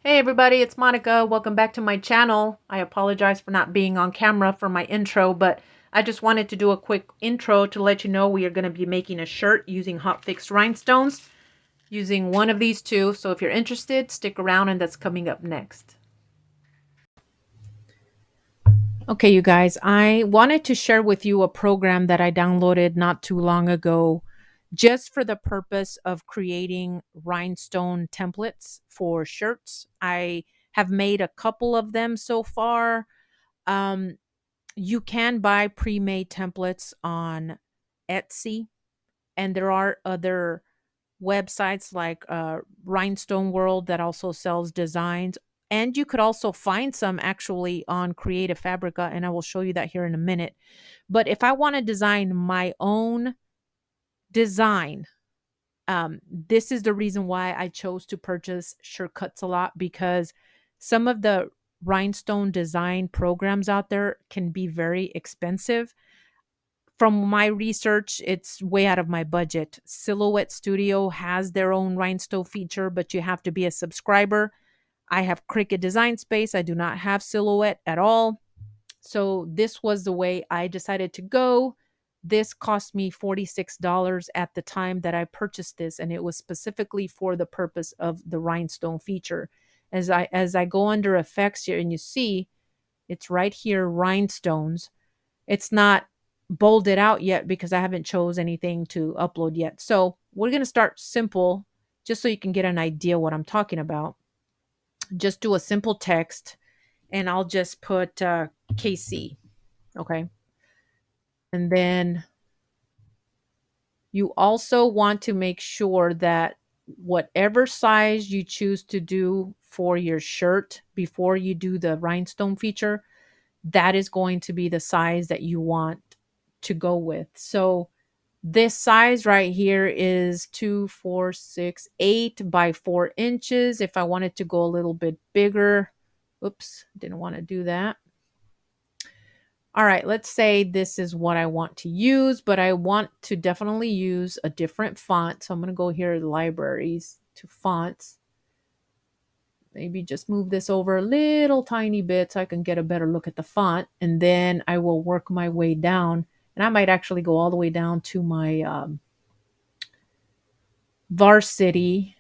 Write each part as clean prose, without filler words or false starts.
Hey everybody, it's Monica. Welcome back to my channel. I apologize for not being on camera for my intro, but I just wanted to do a quick intro to let you know we are going to be making a shirt using hotfix rhinestones, using one of these two. So if you're interested, stick around and that's coming up next. Okay, you guys, I wanted to share with you a program that I downloaded not too long ago just for the purpose of creating rhinestone templates for shirts. I have made a couple of them so far. Um, you can buy pre-made templates on Etsy, and there are other websites like Rhinestone World that also sells designs. And you could also find some actually on Creative Fabrica, and I will show you that here in a minute. But if I want to design my own design, this is the reason why I chose to purchase shirt cuts a lot, because some of the rhinestone design programs out there can be very expensive. From my research, it's way out of my budget. Silhouette Studio has their own rhinestone feature, but you have to be a subscriber. I have Cricut Design Space. I do not have Silhouette at all. So this was the way I decided to go. This cost me $46 at the time that I purchased this, and it was specifically for the purpose of the rhinestone feature. As I go under effects here, and you see it's right here, rhinestones. It's not bolded out yet because I haven't chose anything to upload yet. So we're going to start simple just so you can get an idea what I'm talking about. Just do a simple text, and I'll just put KC. Okay. And then you also want to make sure that whatever size you choose to do for your shirt before you do the rhinestone feature, that is going to be the size that you want to go with. So this size right here is 2, 4, 6, 8 by 4 inches. If I wanted to go a little bit bigger, oops, didn't want to do that. All right, let's say this is what I want to use, but I want to definitely use a different font. So I'm going to go here to libraries to fonts. Maybe just move this over a little tiny bit so I can get a better look at the font. And then I will work my way down. And I might actually go all the way down to my varsity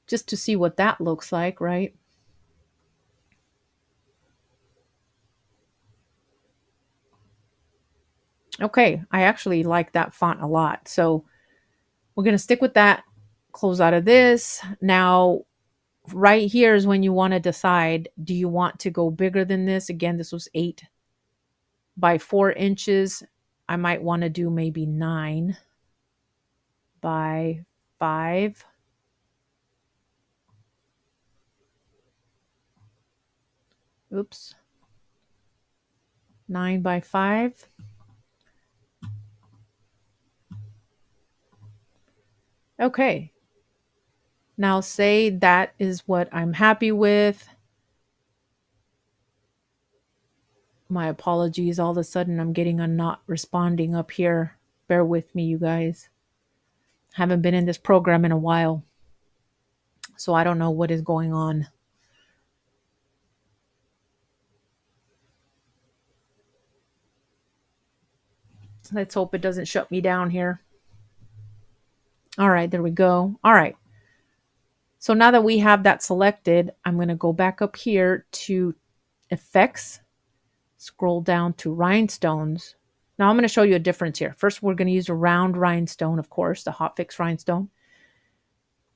just to see what that looks like, right? Okay, I actually like that font a lot. So we're going to stick with that. Close out of this. Now, right here is when you want to decide, do you want to go bigger than this? Again, this was 8 by 4 inches. I might want to do maybe 9 by 5. Oops. 9 by 5. Okay. Now say that is what I'm happy with. My apologies. All of a sudden I'm getting a not responding up here. Bear with me, you guys. Haven't been in this program in a while, so I don't know what is going on. Let's hope it doesn't shut me down here. All right, there we go. All right. So now that we have that selected, I'm going to go back up here to Effects, scroll down to Rhinestones. Now I'm going to show you a difference here. First, we're going to use a round rhinestone, of course, the hotfix rhinestone.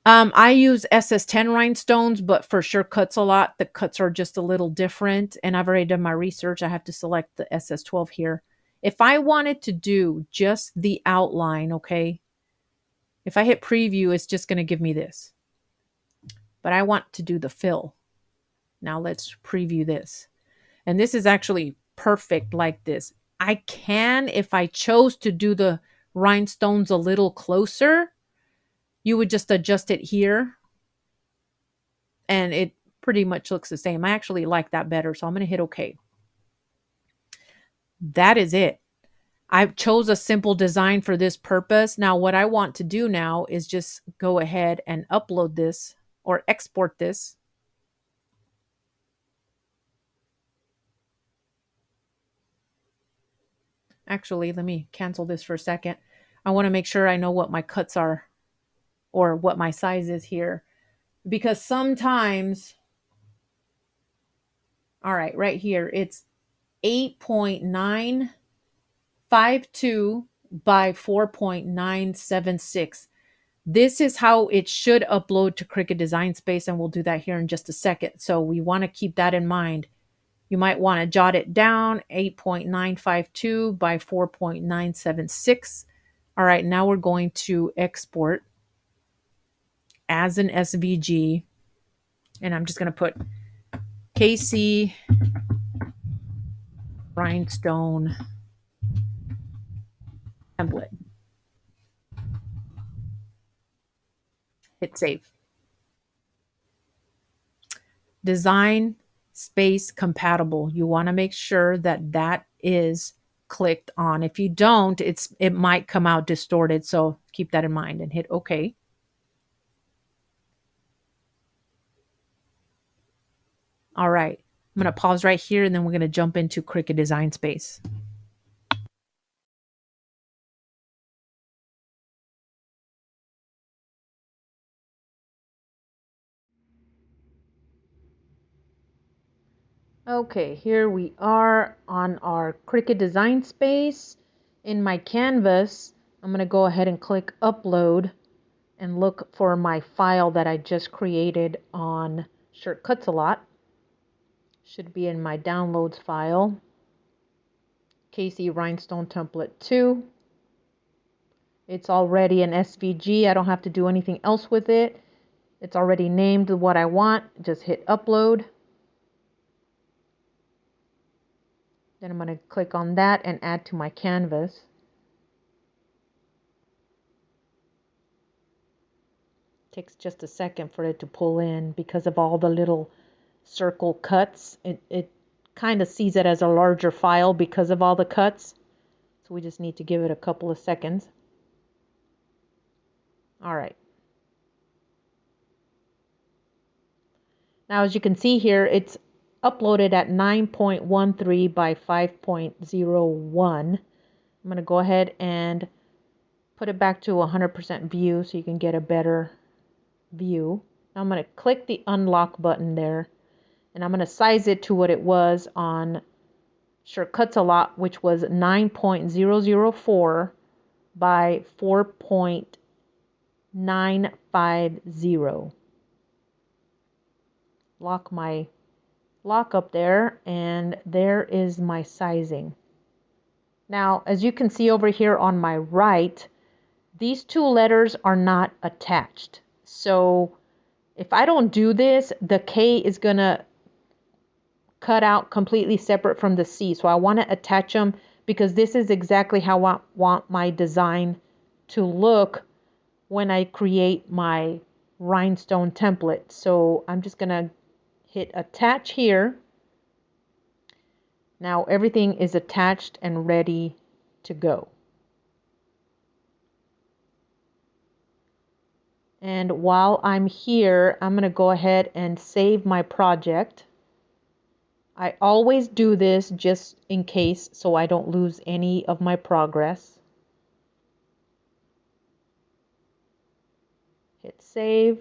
I use SS10 rhinestones, but for sure cuts a lot. The cuts are just a little different, and I've already done my research. I have to select the SS12 here. If I wanted to do just the outline, okay, if I hit preview, it's just going to give me this. But I want to do the fill. Now let's preview this. And this is actually perfect like this. I can, if I chose to do the rhinestones a little closer, you would just adjust it here and it pretty much looks the same. I actually like that better, so I'm going to hit OK. That is it. I chose a simple design for this purpose. Now, what I want to do now is just go ahead and upload this or export this. Actually, let me cancel this for a second. I want to make sure I know what my cuts are or what my size is here. Because sometimes, all right, right here, it's 8.952 by 4.976. This is how it should upload to Cricut Design Space, and we'll do that here in just a second. So we want to keep that in mind. You might want to jot it down, 8.952 by 4.976. All right, now we're going to export as an SVG, and I'm just going to put KC Rhinestone template. Hit save. Design Space compatible. You want to make sure that that is clicked on. If you don't, it might come out distorted. So keep that in mind and hit OK. All right. I'm going to pause right here and then we're going to jump into Cricut Design Space. Okay, here we are on our Cricut Design Space. In my canvas, I'm going to go ahead and click Upload and look for my file that I just created on Shirt Cuts a Lot. Should be in my Downloads file. KC Rhinestone Template 2. It's already an SVG. I don't have to do anything else with it. It's already named what I want. Just hit Upload. Then I'm going to click on that and add to my canvas. Takes just a second for it to pull in because of all the little circle cuts. It kind of sees it as a larger file because of all the cuts. So we just need to give it a couple of seconds. All right. Now, as you can see here, it's uploaded at 9.13 by 5.01. I'm going to go ahead and put it back to 100% view so you can get a better view. Now I'm going to click the unlock button there, and I'm going to size it to what it was on Shirt Cuts a Lot, which was 9.004 by 4.950. Lock my lock up there, and there is my sizing. Now, as you can see over here on my right, these two letters are not attached. So if I don't do this, the K is going to cut out completely separate from the C. So I want to attach them because this is exactly how I want my design to look when I create my rhinestone template. So I'm just going to hit attach here. Now everything is attached and ready to go. And while I'm here, I'm going to go ahead and save my project. I always do this just in case so I don't lose any of my progress. Hit save.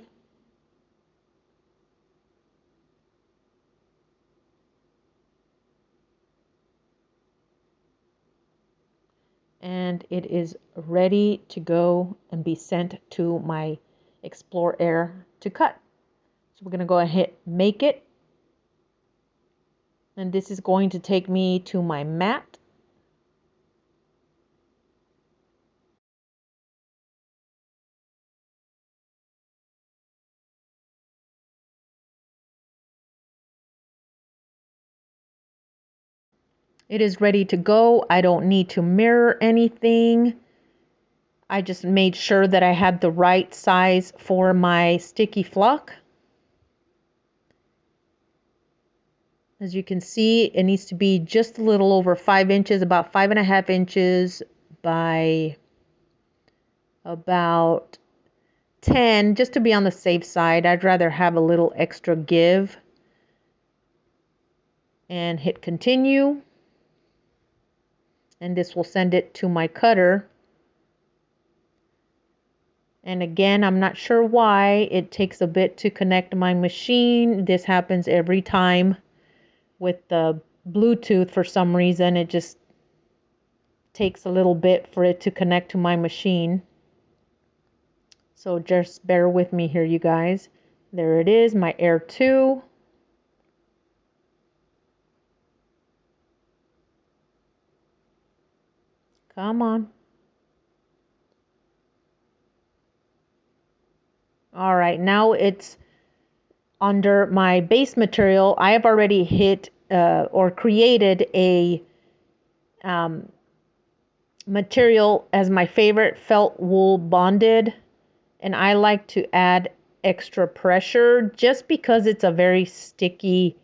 And it is ready to go and be sent to my Explore Air to cut. So we're going to go ahead and hit make it. And this is going to take me to my mat. It is ready to go. I don't need to mirror anything. I just made sure that I had the right size for my sticky flock. As you can see, it needs to be just a little over 5 inches, about 5.5 inches by about 10 just to be on the safe side. I'd rather have a little extra give. And hit continue. And this will send it to my cutter. And again, I'm not sure why it takes a bit to connect my machine. This happens every time with the Bluetooth. For some reason, it just takes a little bit for it to connect to my machine. So just bear with me here, you guys. There it is, my Air 2. Come on. All right, now it's under my base material. I have already hit or created a material as my favorite, felt wool bonded. And I like to add extra pressure just because it's a very sticky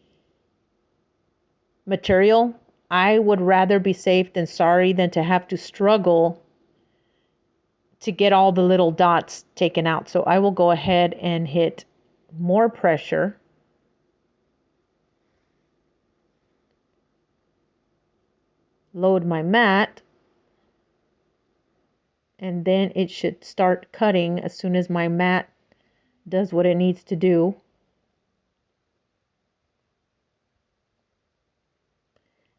material. I would rather be safe than sorry than to have to struggle to get all the little dots taken out. So I will go ahead and hit more pressure. Load my mat. And then it should start cutting as soon as my mat does what it needs to do.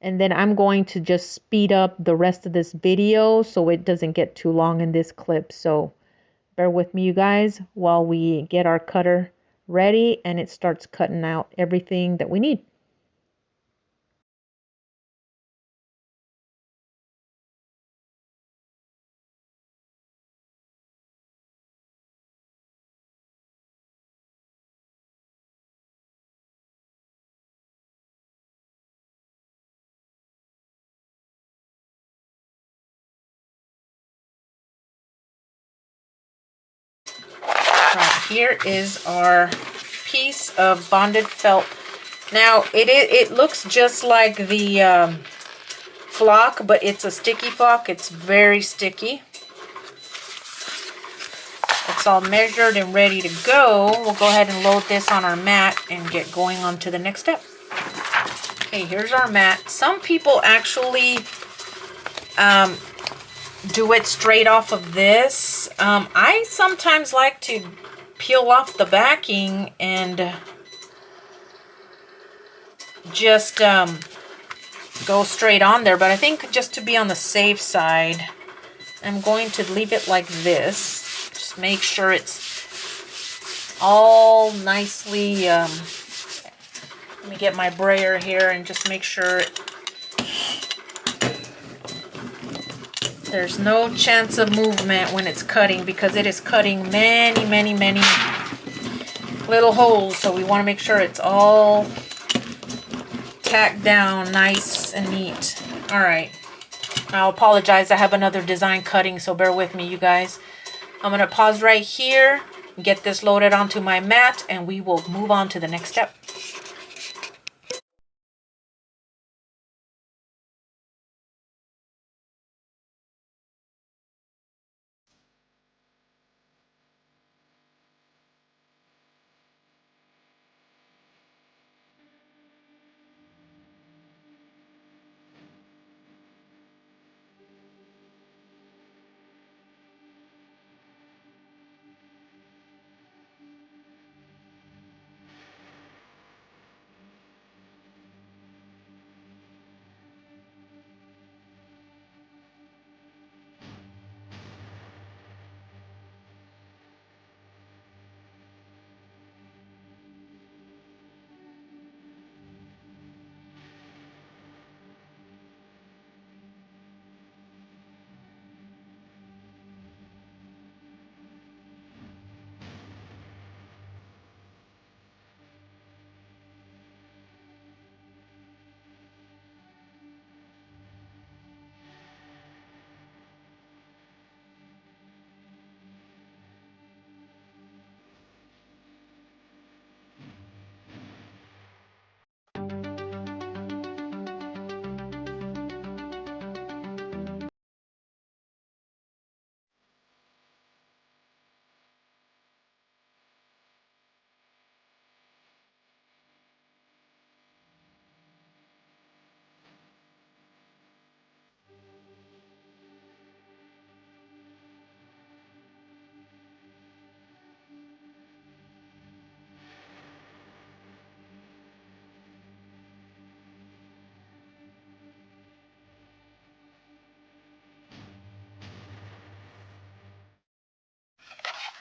And then I'm going to just speed up the rest of this video so it doesn't get too long in this clip. So bear with me, you guys, while we get our cutter ready and it starts cutting out everything that we need. Right, here is our piece of bonded felt. Now it looks just like the flock, but it's a sticky flock. It's very sticky. It's all measured and ready to go. We'll go ahead and load this on our mat and get going on to the next step. Okay, here's our mat. Some people actually do it straight off of this. I sometimes like to peel off the backing and just go straight on there. But I think just to be on the safe side, I'm going to leave it like this. Just make sure it's all nicely, let me get my brayer here and just make sure there's no chance of movement when it's cutting, because it is cutting many, many, many little holes. So we want to make sure it's all tacked down nice and neat. All right. I'll apologize. I have another design cutting, so bear with me, you guys. I'm going to pause right here, get this loaded onto my mat, and we will move on to the next step.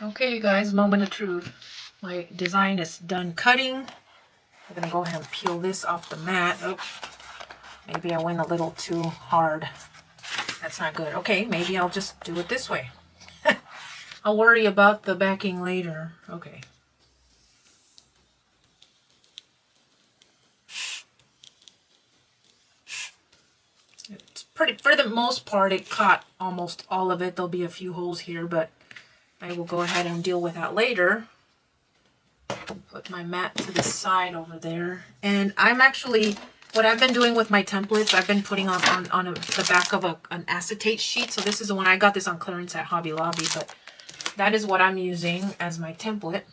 Okay, you guys, moment of truth. My design is done cutting. I'm gonna go ahead and peel this off the mat. Oh, maybe I went a little too hard. That's not good. Okay, maybe I'll just do it this way. I'll worry about the backing later. Okay. It's pretty, for the most part, it caught almost all of it. There'll be a few holes here, but I will go ahead and deal with that later. Put my mat to the side over there. And I'm actually, what I've been doing with my templates, I've been putting on the back of an acetate sheet. So this is the one, I got this on clearance at Hobby Lobby, but that is what I'm using as my template.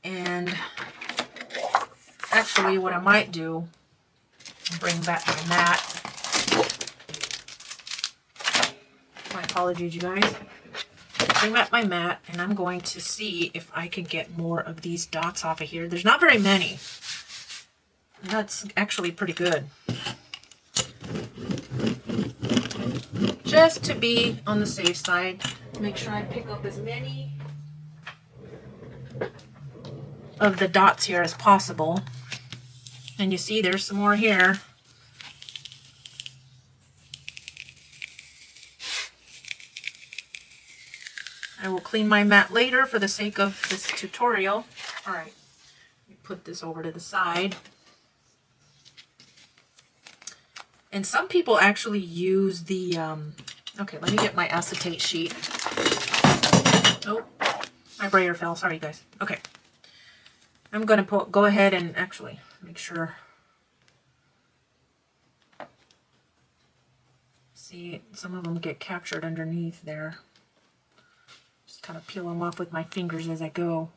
And actually what I might do, bring back my mat. My apologies, you guys. Bring back my mat, and I'm going to see if I can get more of these dots off of here. There's not very many. That's actually pretty good. Just to be on the safe side, make sure I pick up as many of the dots here as possible. And you see there's some more here. I will clean my mat later for the sake of this tutorial. All right, let me put this over to the side. And some people actually use the, okay, let me get my acetate sheet. Oh, my brayer fell, sorry you guys. Okay, I'm gonna go ahead and actually make sure. See, some of them get captured underneath there. Just kind of peel them off with my fingers as I go.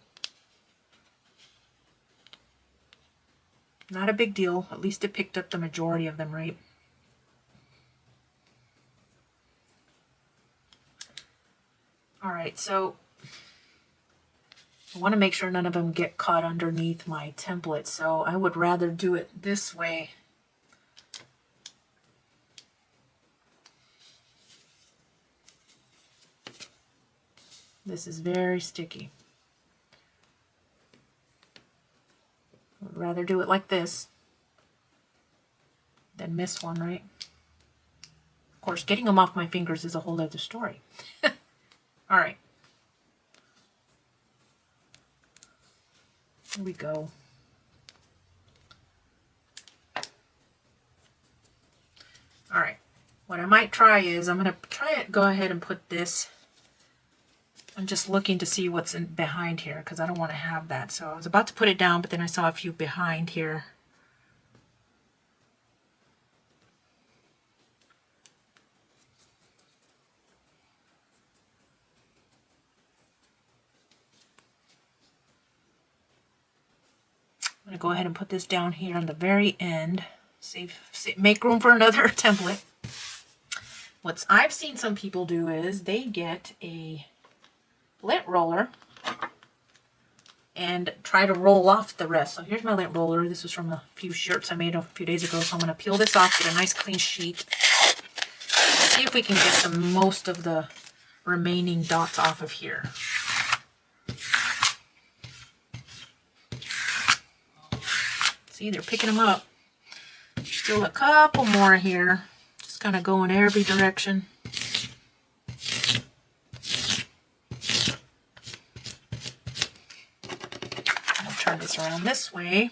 Not a big deal. At least it picked up the majority of them, right? All right, so I want to make sure none of them get caught underneath my template, so I would rather do it this way. This is very sticky. I'd rather do it like this than miss one, right? Of course, getting them off my fingers is a whole other story. All right. Here we go. All right. What I might try is I'm going to go ahead and put this. I'm just looking to see what's behind here because I don't want to have that. So I was about to put it down, but then I saw a few behind here. I'm going to go ahead and put this down here on the very end. Make room for another template. What I've seen some people do is they get a lint roller and try to roll off the rest. So here's my lint roller. This was from a few shirts I made a few days ago. So I'm going to peel this off, get a nice clean sheet. See if we can get the most of the remaining dots off of here. See, they're picking them up. Still a couple more here. Just kind of go in every direction. I'll turn this around this way.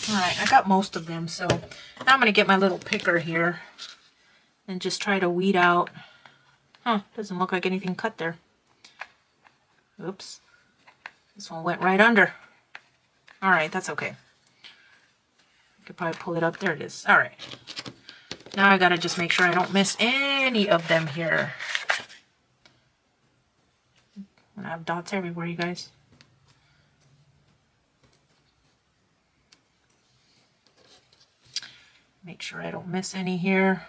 Alright, I got most of them, so now I'm going to get my little picker here and just try to weed out. Huh, doesn't look like anything cut there. Oops. This one went right under. Alright, that's okay. I could probably pull it up. There it is. Alright. Now I gotta just make sure I don't miss any of them here. I have dots everywhere, you guys. Make sure I don't miss any here.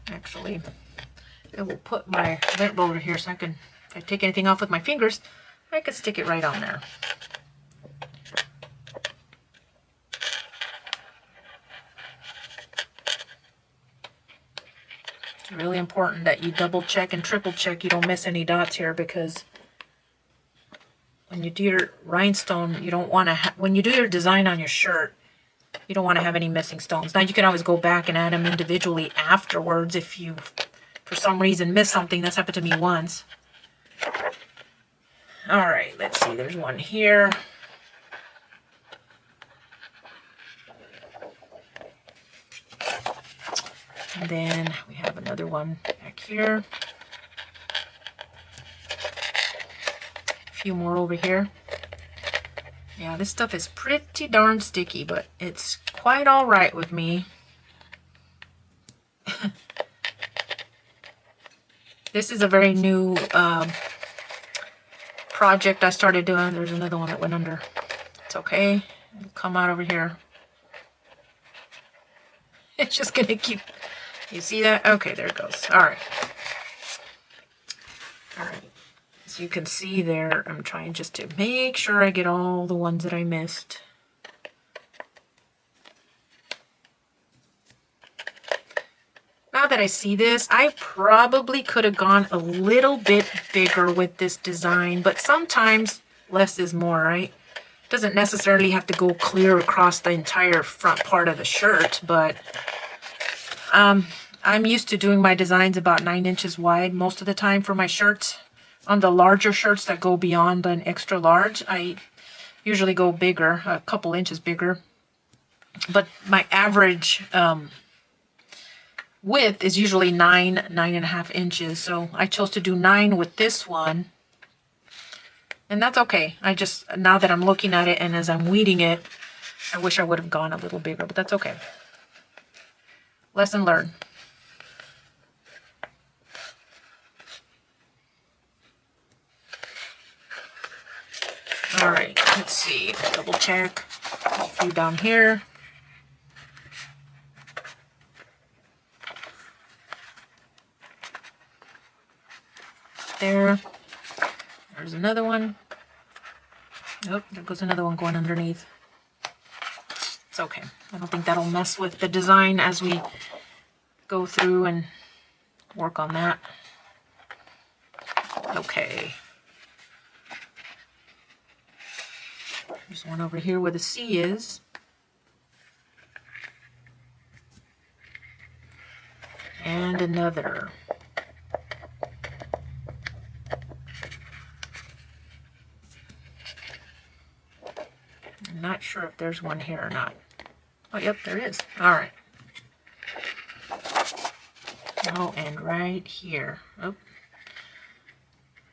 Actually, I will put my lint roller here so I can, if I take anything off with my fingers, I can stick it right on there. It's really important that you double check and triple check you don't miss any dots here, because when you do your rhinestone, you don't want to when you do your design on your shirt, you don't want to have any missing stones. Now you can always go back and add them individually afterwards if you, for some reason, miss something. That's happened to me once. All right, let's see. There's one here. And then we have another one back here. A few more over here. Yeah, this stuff is pretty darn sticky, but it's quite all right with me. This is a very new project I started doing. There's another one that went under. It's okay. It'll come out over here. It's just gonna keep, you see that? Okay, there it goes. All right. All right. As you can see there, I'm trying just to make sure I get all the ones that I missed. Now that I see this, I probably could have gone a little bit bigger with this design, but sometimes less is more, right? Doesn't necessarily have to go clear across the entire front part of the shirt, but I'm used to doing my designs about 9 inches wide most of the time for my shirts. On the larger shirts that go beyond an extra large, I usually go bigger, a couple inches bigger. But my average width is usually 9.5 inches. So I chose to do 9 with this one. And that's okay. I just, now that I'm looking at it and as I'm weeding it, I wish I would have gone a little bigger, but that's okay. Lesson learned. All right, let's see, double check. A few down here. There. There's another one. Oh, there goes another one going underneath. It's okay. I don't think that'll mess with the design as we go through and work on that. Okay. There's one over here where the C is. And another. I'm not sure if there's one here or not. Oh, yep, there is. All right. Oh, and right here. Oh,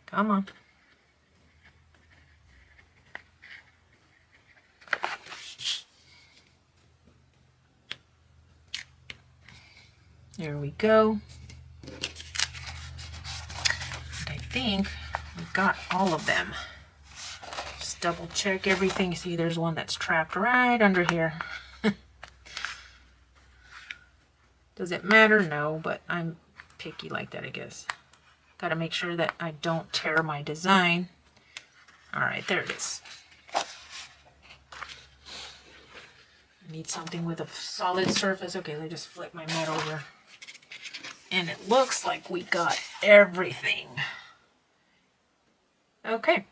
come on. There we go. And I think we've got all of them. Just double check everything. See, there's one that's trapped right under here. Does it matter? No, but I'm picky like that, I guess. Got to make sure that I don't tear my design. All right, there it is. I need something with a solid surface. Okay, let me just flip my mat over. And it looks like we got everything. Okay.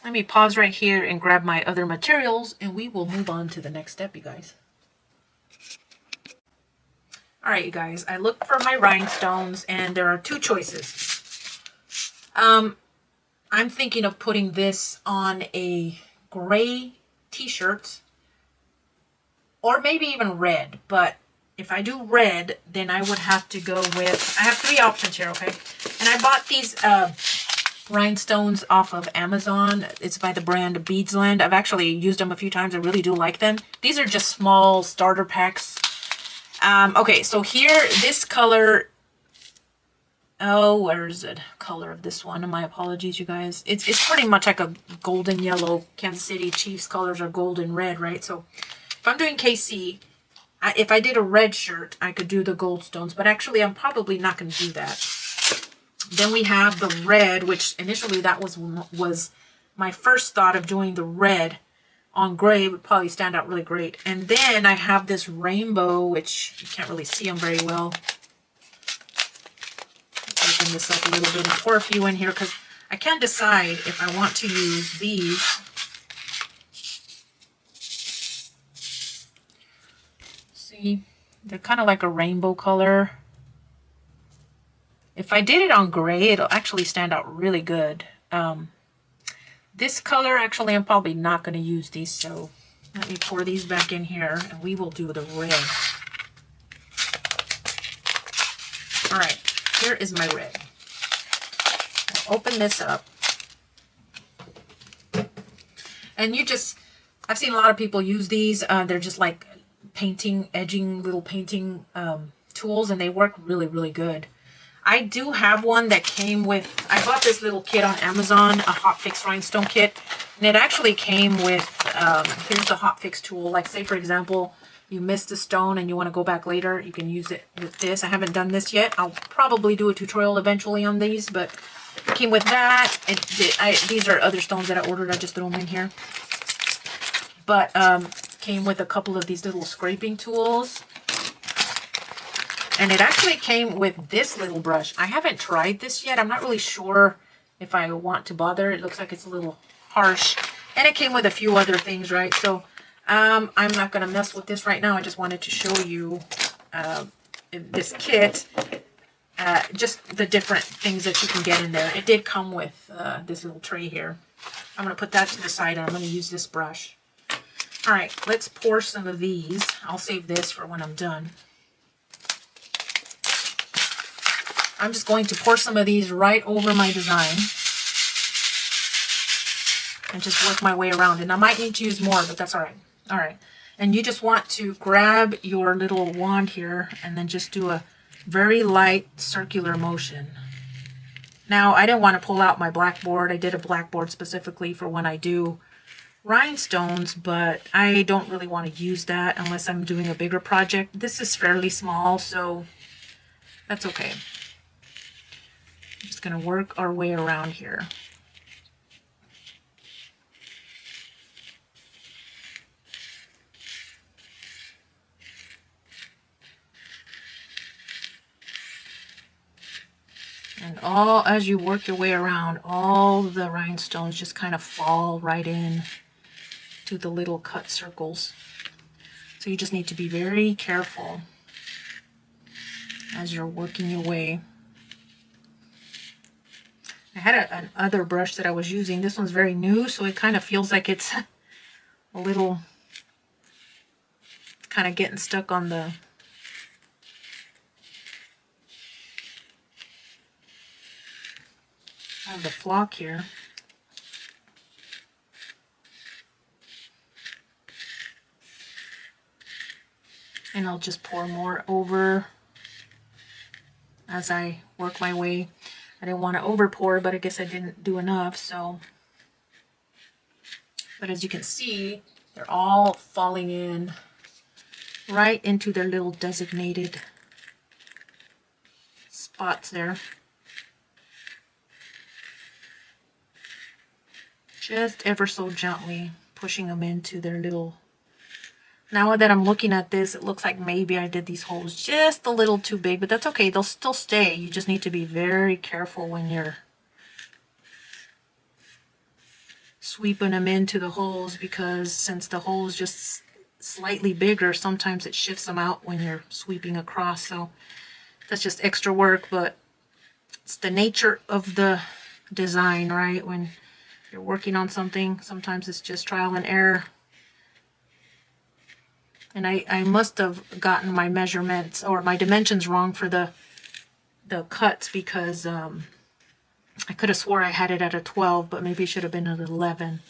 Let me pause right here and grab my other materials, and we will move on to the next step, you guys. All right, you guys, I looked for my rhinestones, and there are two choices. I'm thinking of putting this on a gray t-shirt, or maybe even red, but if I do red, then I would have to go with, I have 3 options here, okay? And I bought these rhinestones off of Amazon. It's by the brand Beadsland. I've actually used them a few times. I really do like them. These are just small starter packs. Okay, so here, this color, oh, where's the color of this one? My apologies, you guys. It's pretty much like a golden yellow. Kansas City Chiefs colors are golden red, right? So if I'm doing KC, If I did a red shirt, I could do the gold stones, but actually I'm probably not going to do that. Then we have the red, which initially that was my first thought of doing the red on gray would probably stand out really great. And then I have this rainbow, which you can't really see them very well. Open this up a little bit and pour a few in here because I can't decide if I want to use these. See, they're kind of like a rainbow color. If I did it on gray, it'll actually stand out really good. This color, actually, I'm probably not going to use these, so let me pour these back in here, and we will do the red. All right, here is my red. I'll open this up. And I've seen a lot of people use these. They're just like edging little painting tools, and they work really, really good. I do have one that came with, I bought this little kit on Amazon, a hotfix rhinestone kit, and it actually came with, here's the hotfix tool. Like say for example, you missed a stone and you want to go back later, you can use it with this. I haven't done this yet. I'll probably do a tutorial eventually on these, but it came with that. These are other stones that I ordered, I just threw them in here. But came with a couple of these little scraping tools. And it actually came with this little brush. I haven't tried this yet. I'm not really sure if I want to bother. It looks like it's a little harsh. And it came with a few other things, right? So I'm not going to mess with this right now. I just wanted to show you this kit. Just the different things that you can get in there. It did come with this little tray here. I'm going to put that to the side and I'm going to use this brush. All right, let's pour some of these. I'll save this for when I'm done. I'm just going to pour some of these right over my design and just work my way around. And I might need to use more, but that's all right. All right. And you just want to grab your little wand here and then just do a very light circular motion. Now, I didn't want to pull out my blackboard. I did a blackboard specifically for when I do rhinestones, but I don't really want to use that unless I'm doing a bigger project. This is fairly small, so that's okay. Just going to work our way around here. And as you work your way around, all the rhinestones just kind of fall right in to the little cut circles. So you just need to be very careful as you're working your way. I had another brush that I was using. This one's very new, so it kind of feels like it's a little, kind of getting stuck on the flock here. And I'll just pour more over as I work my way. I didn't want to over pour, but I guess I didn't do enough, so. But as you can see, they're all falling in right into their little designated spots there. Just ever so gently pushing them into their little. Now that I'm looking at this, it looks like maybe I did these holes just a little too big, but that's okay. They'll still stay. You just need to be very careful when you're sweeping them into the holes, because since the hole is just slightly bigger, sometimes it shifts them out when you're sweeping across. So that's just extra work, but it's the nature of the design, right? When you're working on something, sometimes it's just trial and error. And I must have gotten my measurements or my dimensions wrong for the cuts, because I could have swore I had it at a 12, but maybe it should have been at 11.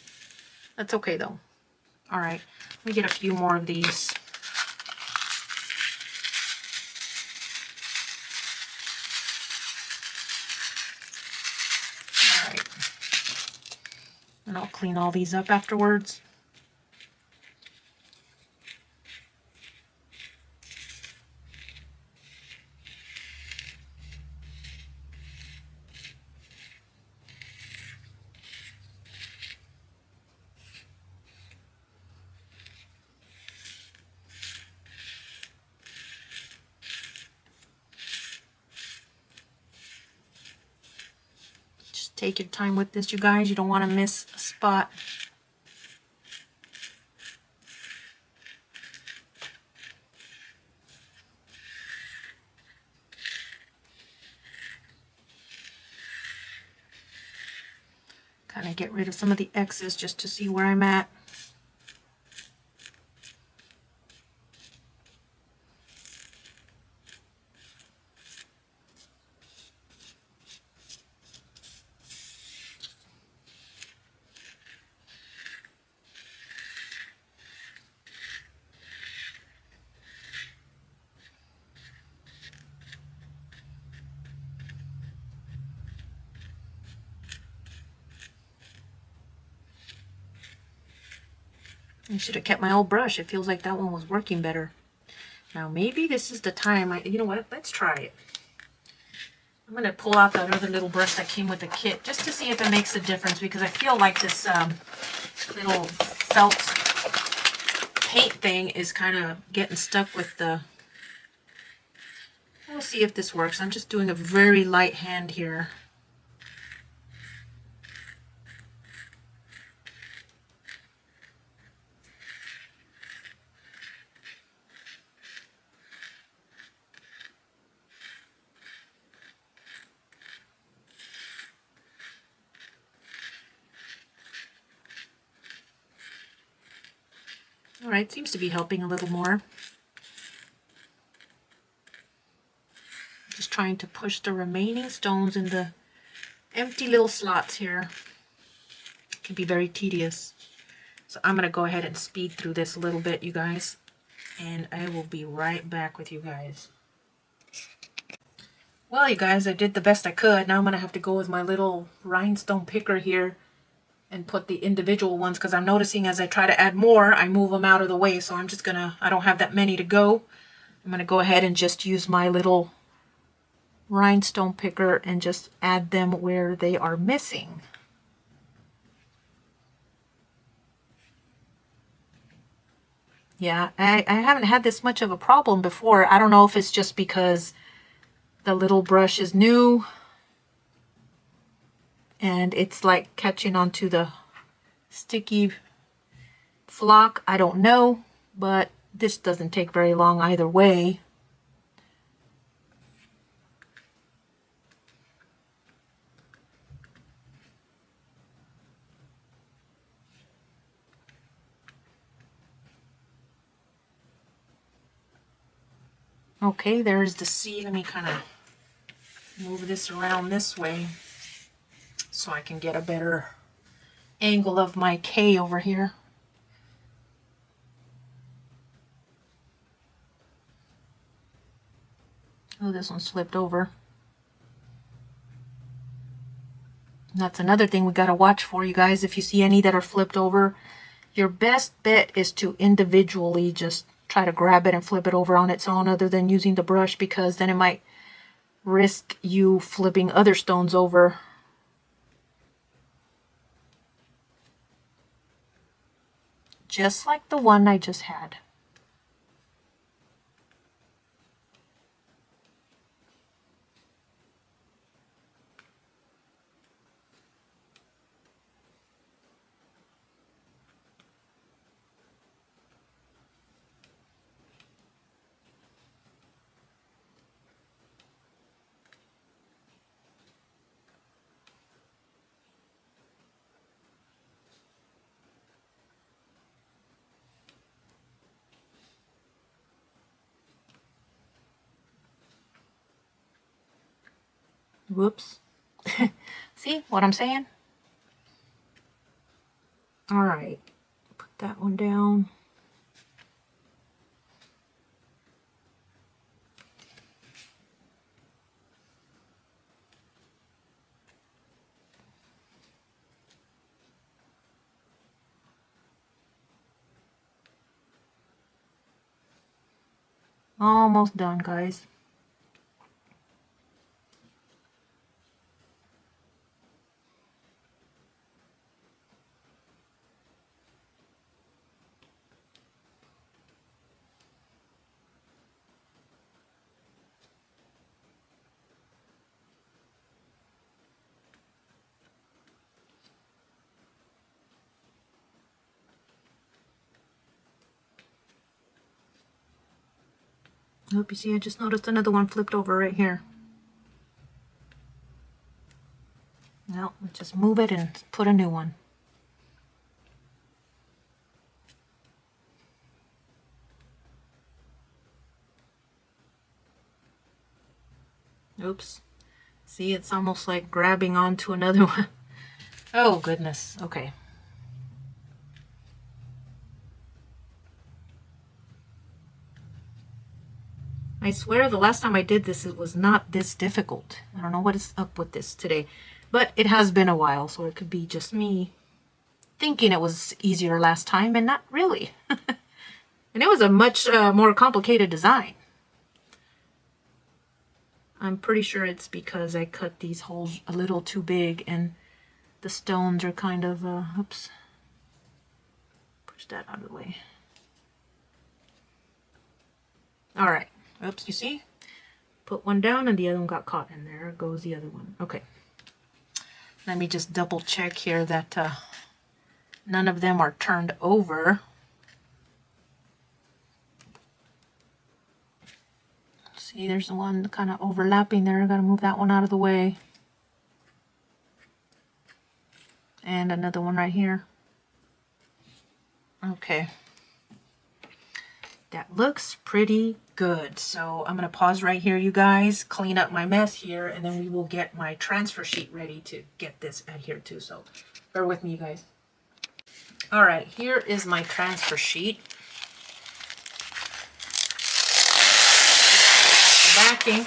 That's okay though. All right, let me get a few more of these. All right, and I'll clean all these up afterwards. Take your time with this, you guys. You don't want to miss a spot. Kind of get rid of some of the excess just to see where I'm at. I should have kept my old brush. It feels like that one was working better. Now maybe this is the time. You know what? Let's try it. I'm going to pull out that other little brush that came with the kit just to see if it makes a difference, because I feel like this little felt paint thing is kind of getting stuck with the... We'll see if this works. I'm just doing a very light hand here. All right, seems to be helping a little more. Just trying to push the remaining stones in the empty little slots here. It can be very tedious. So I'm going to go ahead and speed through this a little bit, you guys. And I will be right back with you guys. Well, you guys, I did the best I could. Now I'm going to have to go with my little rhinestone picker here and put the individual ones, because I'm noticing as I try to add more, I move them out of the way. So I'm just going to, I don't have that many to go. I'm going to go ahead and just use my little rhinestone picker and just add them where they are missing. Yeah, I haven't had this much of a problem before. I don't know if it's just because the little brush is new and it's like catching onto the sticky flock. I don't know, but this doesn't take very long either way. Okay, there's the C. Let me kind of move this around this way so I can get a better angle of my K over here. Oh, this one slipped over. And that's another thing we got to watch for, you guys. If you see any that are flipped over, your best bet is to individually just try to grab it and flip it over on its own, other than using the brush, because then it might risk you flipping other stones over. Just like the one I just had. Whoops. See what I'm saying? All right, put that one down. Almost done, guys. Nope, you see, I just noticed another one flipped over right here. No, just move it and put a new one. Oops. See, it's almost like grabbing onto another one. Oh, goodness. Okay. I swear the last time I did this, it was not this difficult. I don't know what is up with this today. But it has been a while, so it could be just me thinking it was easier last time, and not really. And it was a much more complicated design. I'm pretty sure it's because I cut these holes a little too big, and the stones are kind of, oops. Push that out of the way. All right. Oops, you see? Put one down and the other one got caught, and there goes the other one. Okay. Let me just double check here that none of them are turned over. See, there's the one kind of overlapping there. I gotta move that one out of the way. And another one right here. Okay. That looks pretty good. So I'm going to pause right here, you guys, clean up my mess here, and then we will get my transfer sheet ready to get this adhered to. So bear with me, you guys. All right, here is my transfer sheet. Backing.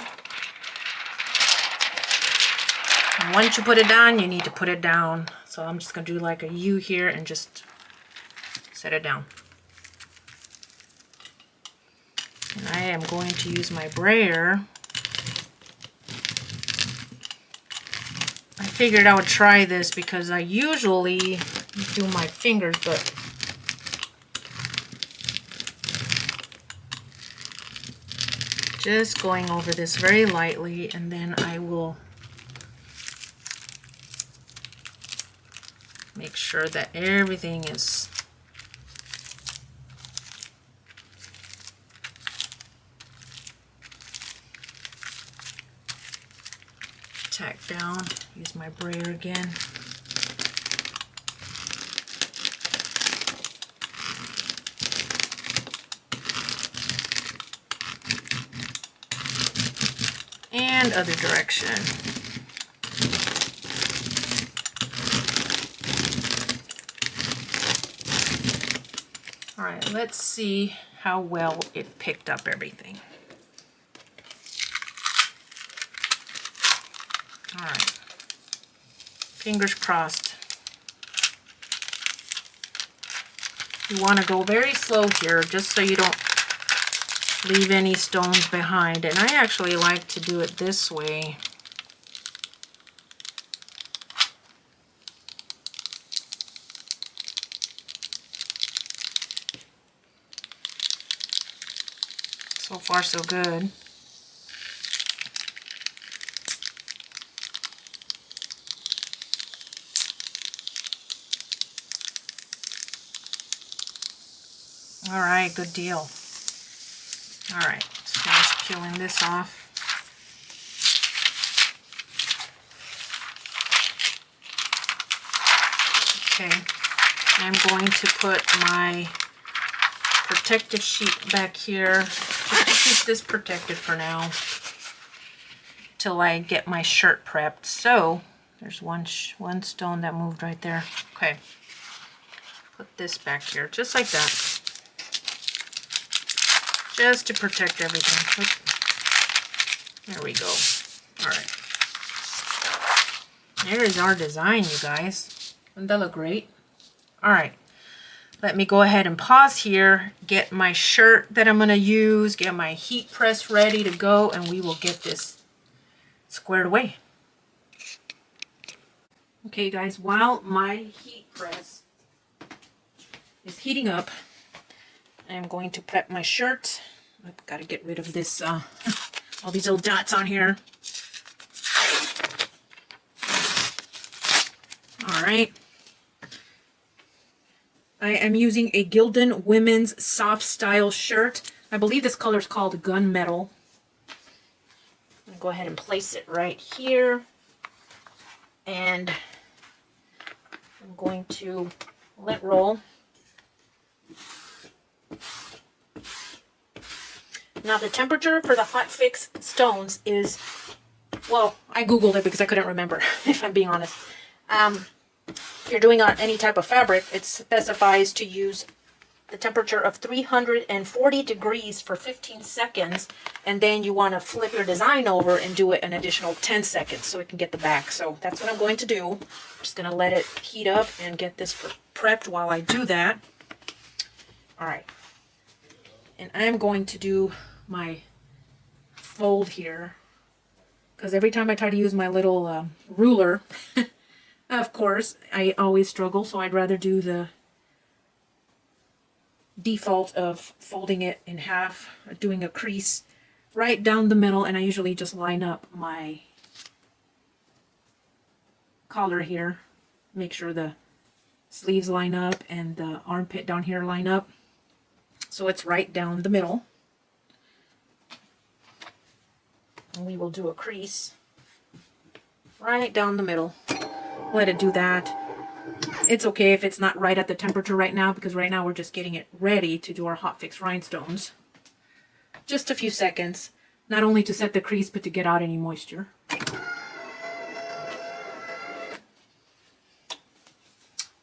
And once you put it down, you need to put it down. So I'm just going to do like a U here and just set it down. And I am going to use my brayer. I figured I would try this because I usually do my fingers, but just going over this very lightly, and then I will make sure that everything is tacked down. Use my brayer again. And other direction. All right, let's see how well it picked up everything. All right, fingers crossed. You want to go very slow here just so you don't leave any stones behind. And I actually like to do it this way. So far, so good. All right, good deal. All right, so just peeling this off. Okay, I'm going to put my protective sheet back here just to keep this protected for now till I get my shirt prepped. So there's one stone that moved right there. Okay, put this back here just like that, just to protect everything. Oops. There we go. All right, there is our design, you guys. Doesn't that look great? All right, let me go ahead and pause here, get my shirt that I'm going to use, get my heat press ready to go, and we will get this squared away. Okay, guys, while my heat press is heating up, I'm going to prep my shirt. I've got to get rid of this, all these little dots on here. All right. I am using a Gildan women's soft style shirt. I believe this color is called Gunmetal. I'm going to go ahead and place it right here. And I'm going to let roll. Now the temperature for the hotfix stones is, well, I Googled it because I couldn't remember, if I'm being honest. If you're doing on any type of fabric, it specifies to use the temperature of 340 degrees for 15 seconds, and then you want to flip your design over and do it an additional 10 seconds so it can get the back. So that's what I'm going to do. I'm just going to let it heat up and get this prepped while I do that. All right. And I'm going to do my fold here, because every time I try to use my little ruler, of course, I always struggle, so I'd rather do the default of folding it in half, doing a crease right down the middle, and I usually just line up my collar here, make sure the sleeves line up and the armpit down here line up, so it's right down the middle. And we will do a crease right down the middle. Let it do that. It's okay if it's not right at the temperature right now, because right now we're just getting it ready to do our hotfix rhinestones. Just a few seconds, not only to set the crease, but to get out any moisture.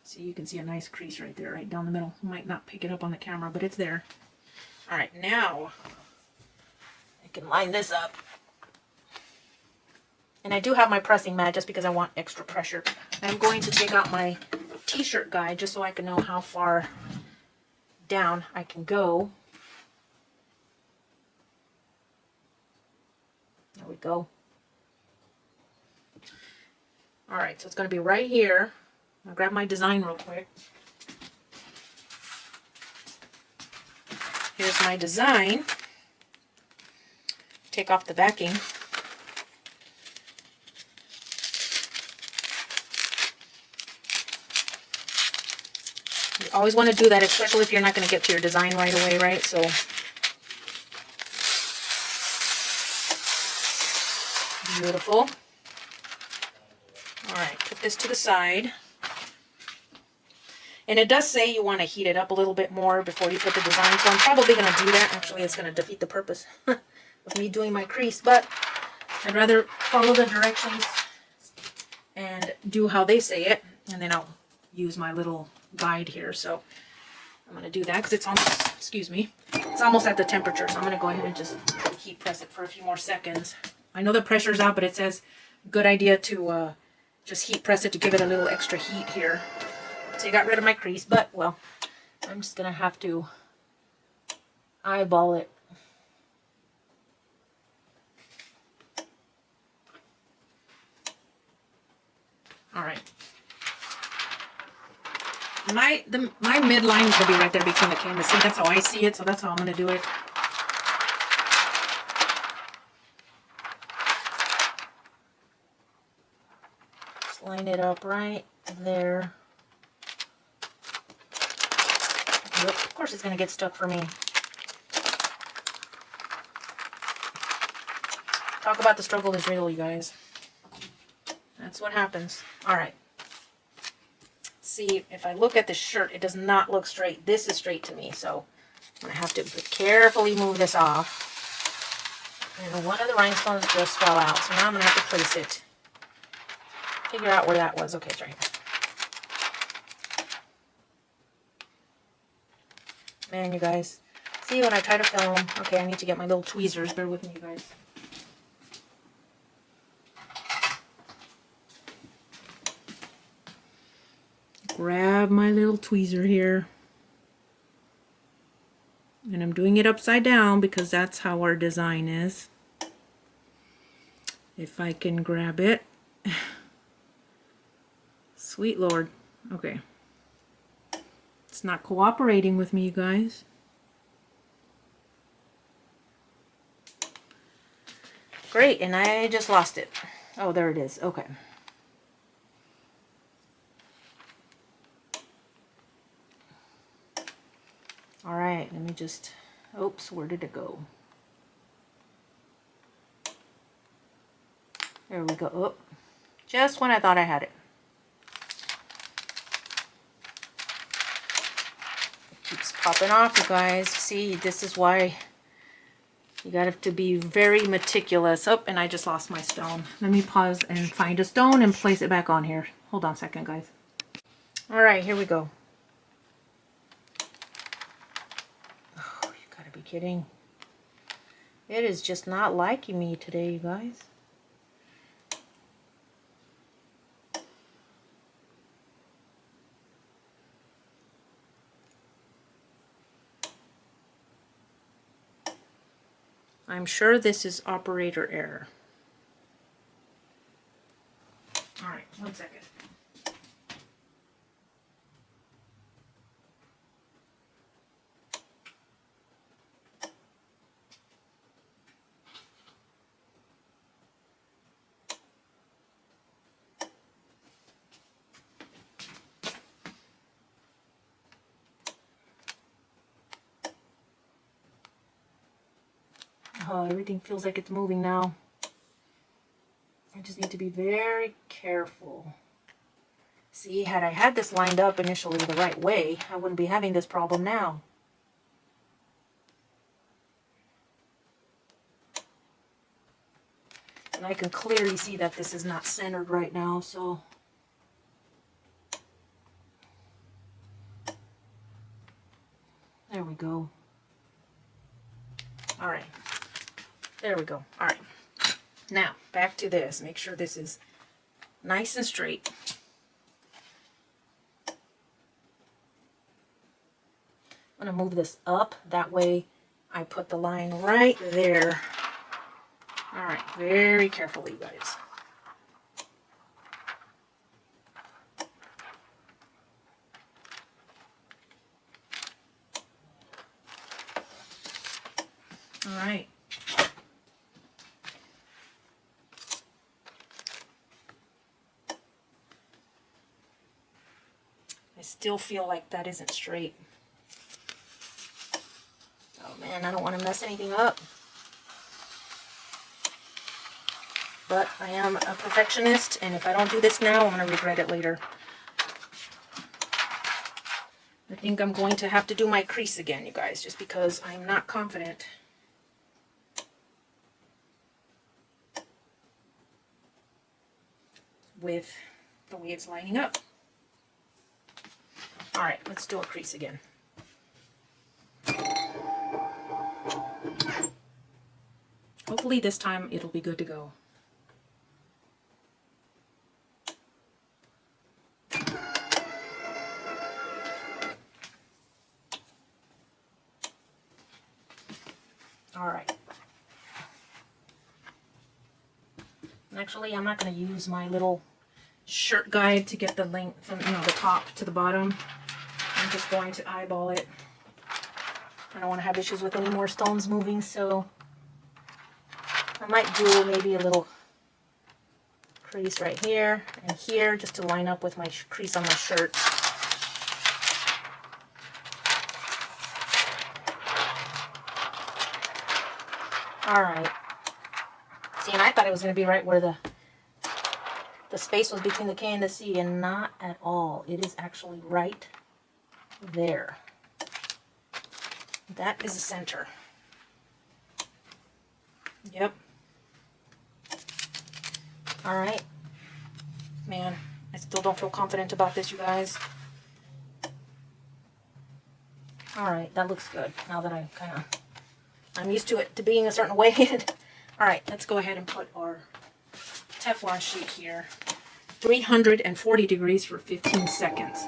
See, you can see a nice crease right there, right down the middle. Might not pick it up on the camera, but it's there. All right, now I can line this up. And I do have my pressing mat just because I want extra pressure. I'm going to take out my t-shirt guide just so I can know how far down I can go. There we go. All right, so it's going to be right here. I'll grab my design real quick. Here's my design. Take off the backing. You always want to do that, especially if you're not going to get to your design right away, right? So beautiful. All right, put this to the side. And it does say you want to heat it up a little bit more before you put the design, so I'm probably going to do that. Actually, it's going to defeat the purpose of me doing my crease, but I'd rather follow the directions and do how they say it, and then I'll use my little guide here. So I'm going to do that because it's almost, excuse me, it's almost at the temperature, so I'm going to go ahead and just heat press it for a few more seconds. I know the pressure's out, but it says good idea to just heat press it to give it a little extra heat here. So you got rid of my crease, but, well, I'm just going to have to eyeball it. All right. My midline is going to be right there between the canvas. See, that's how I see it, so that's how I'm going to do it. Just line it up right there. Yep, of course it's going to get stuck for me. Talk about the struggle is real, you guys. That's what happens. All right. See, if I look at the shirt, it does not look straight. This is straight to me, so I'm going to have to carefully move this off. And one of the rhinestones just fell out, so now I'm going to have to place it. Figure out where that was. Okay, it's right here. Man, you guys. See, when I try to film, okay, I need to get my little tweezers. Bear with me, you guys. Grab my little tweezer here. And I'm doing it upside down because that's how our design is. If I can grab it. Sweet Lord. Okay. It's not cooperating with me, you guys. Great, and I just lost it. Oh, there it is. Okay. All right, let me just Oops, where did it go? There we go. Oh, just when I thought I had it. It keeps popping off, you guys. See, this is why you got to be very meticulous. Oh, and I just lost my stone. Let me pause and find a stone and place it back on here. Hold on a second, guys. All right, here we go. Oh, you gotta be kidding. It is just not liking me today, you guys. I'm sure this is operator error. All right, 1 second. Oh, everything feels like it's moving now. I just need to be very careful. See, had I had this lined up initially the right way, I wouldn't be having this problem now. And I can clearly see that this is not centered right now, so... There we go. All right. There we go. All right. Now, back to this. Make sure this is nice and straight. I'm going to move this up. That way I put the line right there. All right. Very carefully, you guys. All right. I still feel like that isn't straight. Oh man, I don't want to mess anything up. But I am a perfectionist, and if I don't do this now, I'm going to regret it later. I think I'm going to have to do my crease again, you guys, just because I'm not confident. With the way it's lining up. All right, let's do a crease again. Hopefully this time it'll be good to go. All right. Actually, I'm not going to use my little shirt guide to get the length from, the top to the bottom. I'm just going to eyeball it. I don't want to have issues with any more stones moving, so I might do maybe a little crease right here and here just to line up with my crease on my shirt. All right. See, and I thought it was going to be right where the space was between the K and the C, and not at all. It is actually right there. That is the center. Yep. All right. Man, I still don't feel confident about this, you guys. All right, that looks good. Now that I'm used to it to being a certain way. All right, let's go ahead and put our Teflon sheet here. 340 degrees for 15 seconds.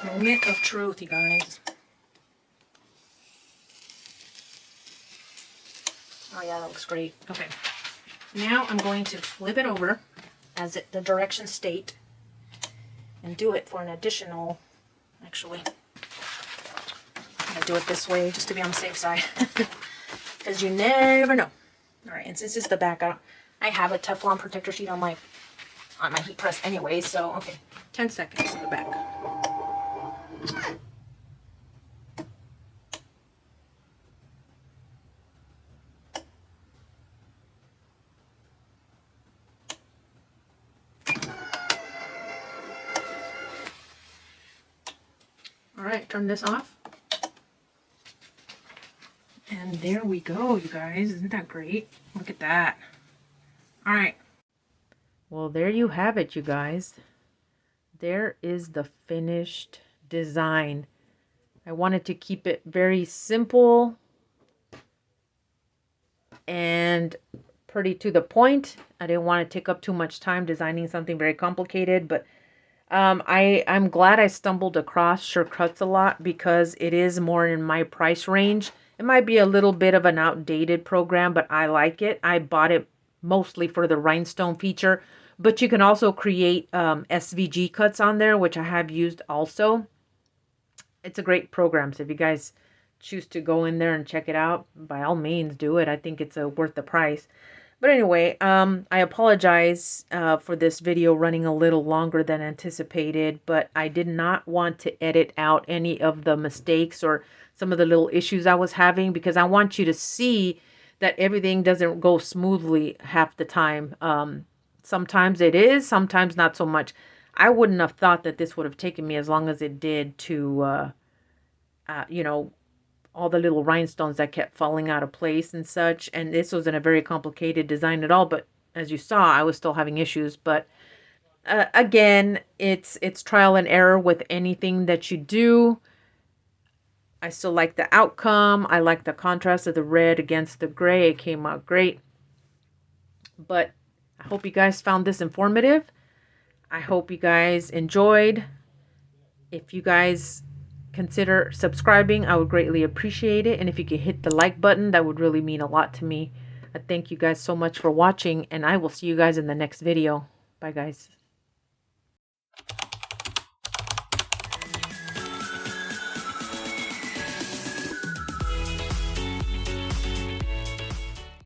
Moment of truth, you guys. Oh yeah, that looks great. Okay. Now I'm going to flip it over as the directions state and do it for an additional, actually, I do it this way just to be on the safe side. Because you never know. Alright, and since it's the back, I have a Teflon protector sheet on my heat press anyway, so okay. 10 seconds in the back. Alright, turn this off. And there we go, you guys. Isn't that great? Look at that. Alright. Well, there you have it, you guys. There is the finished design. I wanted to keep it very simple and pretty to the point. I didn't want to take up too much time designing something very complicated, but I'm glad I stumbled across Cricut a lot because it is more in my price range. It might be a little bit of an outdated program, but I like it. I bought it mostly for the rhinestone feature, but you can also create SVG cuts on there, which I have used also. It's a great program, so if you guys choose to go in there and check it out, by all means do it. I think it's worth the price. But anyway, I apologize for this video running a little longer than anticipated, but I did not want to edit out any of the mistakes or some of the little issues I was having, because I want you to see that everything doesn't go smoothly half the time. Sometimes it is, sometimes not so much. I wouldn't have thought that this would have taken me as long as it did to, you know, all the little rhinestones that kept falling out of place and such. And this wasn't a very complicated design at all, but as you saw, I was still having issues. But again, it's trial and error with anything that you do. I still like the outcome. I like the contrast of the red against the gray. It came out great. But I hope you guys found this informative. I hope you guys enjoyed. If you guys consider subscribing, I would greatly appreciate it. And if you could hit the like button, that would really mean a lot to me. I thank you guys so much for watching, and I will see you guys in the next video. Bye, guys.